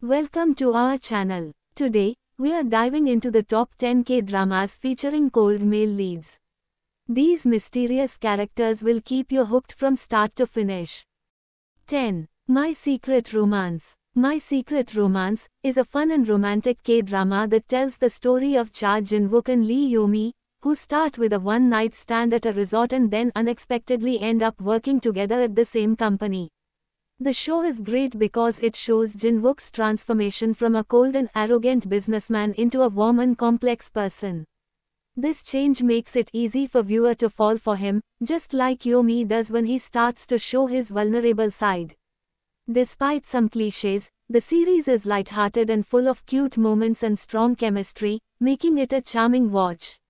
Welcome to our channel. Today, we are diving into the top 10 K-dramas featuring cold male leads. These mysterious characters will keep you hooked from start to finish. 10. My Secret Romance. My Secret Romance is a fun and romantic K-drama that tells the story of Cha Jin-wook and Lee Yo-mi, who start with a one-night stand at a resort and then unexpectedly end up working together at the same company. The show is great because it shows Jin-wook's transformation from a cold and arrogant businessman into a warm and complex person. This change makes it easy for viewer to fall for him, just like Yo-mi does when he starts to show his vulnerable side. Despite some cliches, the series is light-hearted and full of cute moments and strong chemistry, making it a charming watch.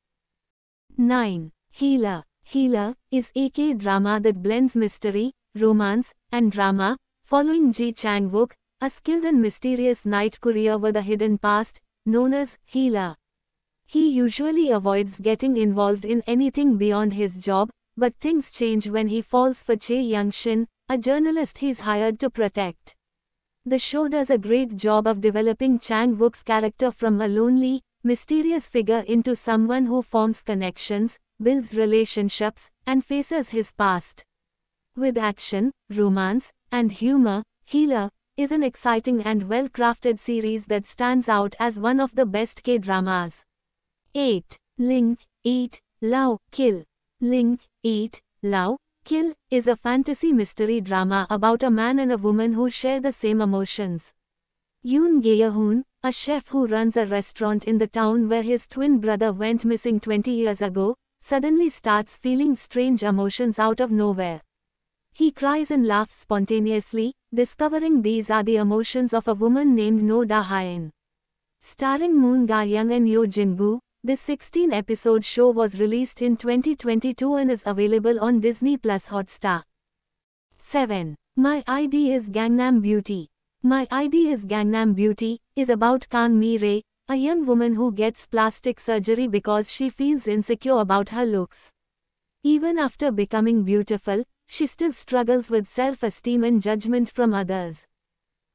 9. Healer. Healer is a K-drama that blends mystery, romance, and drama, following Ji Chang-wook, a skilled and mysterious night courier with a hidden past, known as Healer. He usually avoids getting involved in anything beyond his job, but things change when he falls for Chae Young-shin, a journalist he's hired to protect. The show does a great job of developing Chang-wook's character from a lonely, mysterious figure into someone who forms connections, builds relationships, and faces his past. With action, romance, and humor, Healer is an exciting and well-crafted series that stands out as one of the best K-dramas. 8. Link, Eat, Love, Kill. Link, Eat, Love, Kill is a fantasy mystery drama about a man and a woman who share the same emotions. Yoon Gae-hoon, a chef who runs a restaurant in the town where his twin brother went missing 20 years ago, suddenly starts feeling strange emotions out of nowhere. He cries and laughs spontaneously, discovering these are the emotions of a woman named No Da-hyeon. Starring Moon Ga-young and Yo Jin-gu, this 16-episode show was released in 2022 and is available on Disney Plus Hotstar. 7. My ID is Gangnam Beauty. My ID is Gangnam Beauty is about Kang Mi-rae, a young woman who gets plastic surgery because she feels insecure about her looks. Even after becoming beautiful, she still struggles with self-esteem and judgment from others.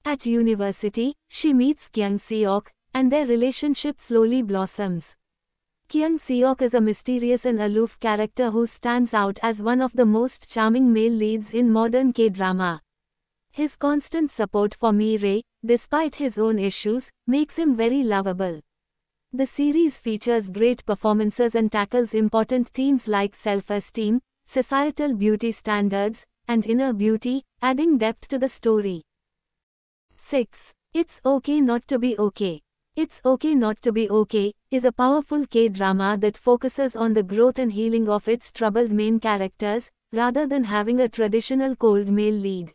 At university, she meets Kyung Seok, and their relationship slowly blossoms. Kyung Seok is a mysterious and aloof character who stands out as one of the most charming male leads in modern K-drama. His constant support for Mi-rae, despite his own issues, makes him very lovable. The series features great performances and tackles important themes like self-esteem, societal beauty standards, and inner beauty, adding depth to the story. 6. It's Okay Not to Be Okay. It's Okay Not to Be Okay is a powerful K-drama that focuses on the growth and healing of its troubled main characters, rather than having a traditional cold male lead.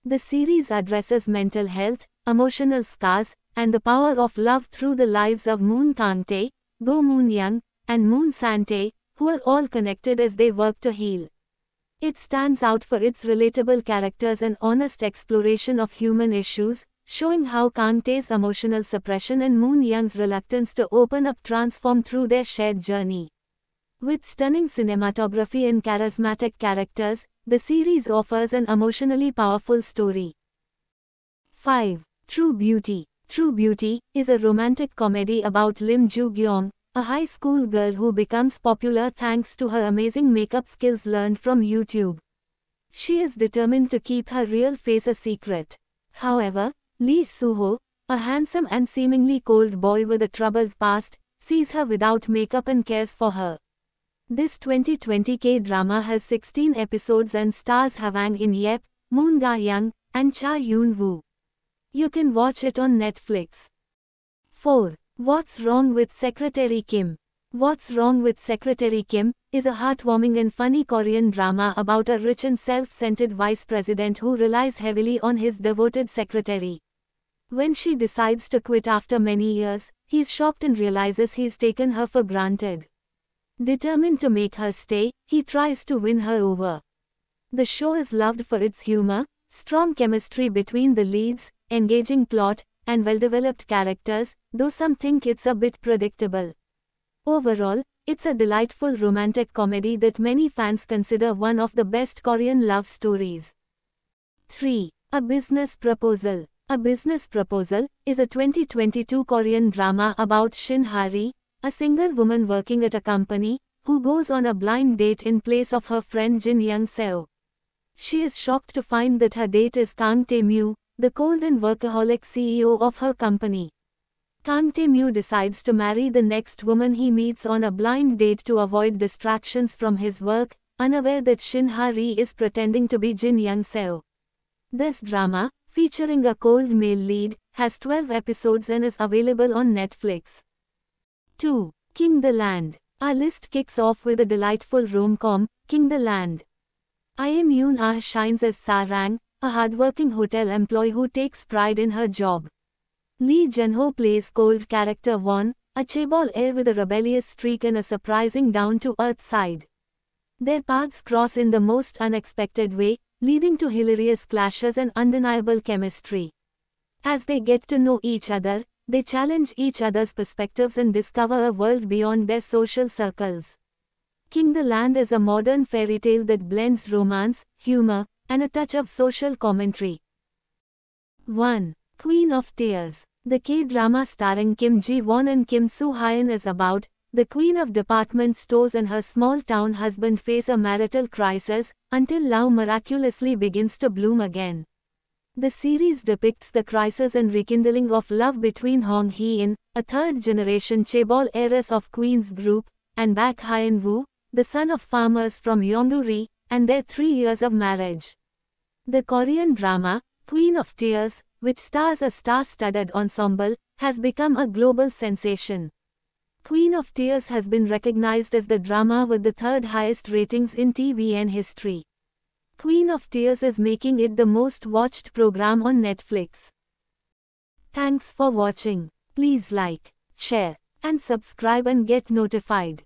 The series addresses mental health, emotional scars, and the power of love through the lives of Moon Kang-tae, Go Moon-young, and Moon San-tae, who are all connected as they work to heal. It stands out for its relatable characters and honest exploration of human issues, showing how Kang-tae's emotional suppression and Moon-young's reluctance to open up transform through their shared journey. With stunning cinematography and charismatic characters, the series offers an emotionally powerful story. 5. True Beauty. True Beauty is a romantic comedy about Lim Joo-gyeong, a high school girl who becomes popular thanks to her amazing makeup skills learned from YouTube. She is determined to keep her real face a secret. However, Lee Soo-ho, a handsome and seemingly cold boy with a troubled past, sees her without makeup and cares for her. This 2020 K-drama has 16 episodes and stars Hwang In-yep, Moon Ga-young, and Cha Yoon-woo. You can watch it on Netflix. 4. What's Wrong with Secretary Kim? What's Wrong with Secretary Kim is a heartwarming and funny Korean drama about a rich and self-centered vice president who relies heavily on his devoted secretary. When she decides to quit after many years, he's shocked and realizes he's taken her for granted. Determined to make her stay, he tries to win her over. The show is loved for its humor, strong chemistry between the leads, engaging plot, and well-developed characters, though some think it's a bit predictable. Overall, it's a delightful romantic comedy that many fans consider one of the best Korean love stories. 3. A Business Proposal. A Business Proposal is a 2022 Korean drama about Shin Ha-ri, a single woman working at a company, who goes on a blind date in place of her friend Jin Young-seo. She is shocked to find that her date is Kang Tae-myu, the cold and workaholic CEO of her company. Kang Tae-myu decides to marry the next woman he meets on a blind date to avoid distractions from his work, unaware that Shin Ha-ri is pretending to be Jin Young-seo. This drama, featuring a cold male lead, has 12 episodes and is available on Netflix. 2. King the Land. Our list kicks off with a delightful rom-com, King the Land. Im Yoon-ah shines as Sarang, a hardworking hotel employee who takes pride in her job. Lee Jun-ho plays cold character Won, a chaebol heir with a rebellious streak and a surprising down-to-earth side. Their paths cross in the most unexpected way, leading to hilarious clashes and undeniable chemistry. As they get to know each other, they challenge each other's perspectives and discover a world beyond their social circles. King the Land is a modern fairy tale that blends romance, humor, and a touch of social commentary. 1. Queen of Tears. The K-drama starring Kim Ji-won and Kim Soo-hyun is about the queen of department stores and her small-town husband face a marital crisis, until love miraculously begins to bloom again. The series depicts the crisis and rekindling of love between Hong Hee-in, a third-generation chaebol heiress of Queen's Group, and Bak Hyun-woo, the son of farmers from Yeongdo-ri, and their 3 years of marriage. The Korean drama, Queen of Tears, which stars a star-studded ensemble, has become a global sensation. Queen of Tears has been recognized as the drama with the third highest ratings in TVN history. Queen of Tears is making it the most watched program on Netflix. Thanks for watching. Please like, share, and subscribe and get notified.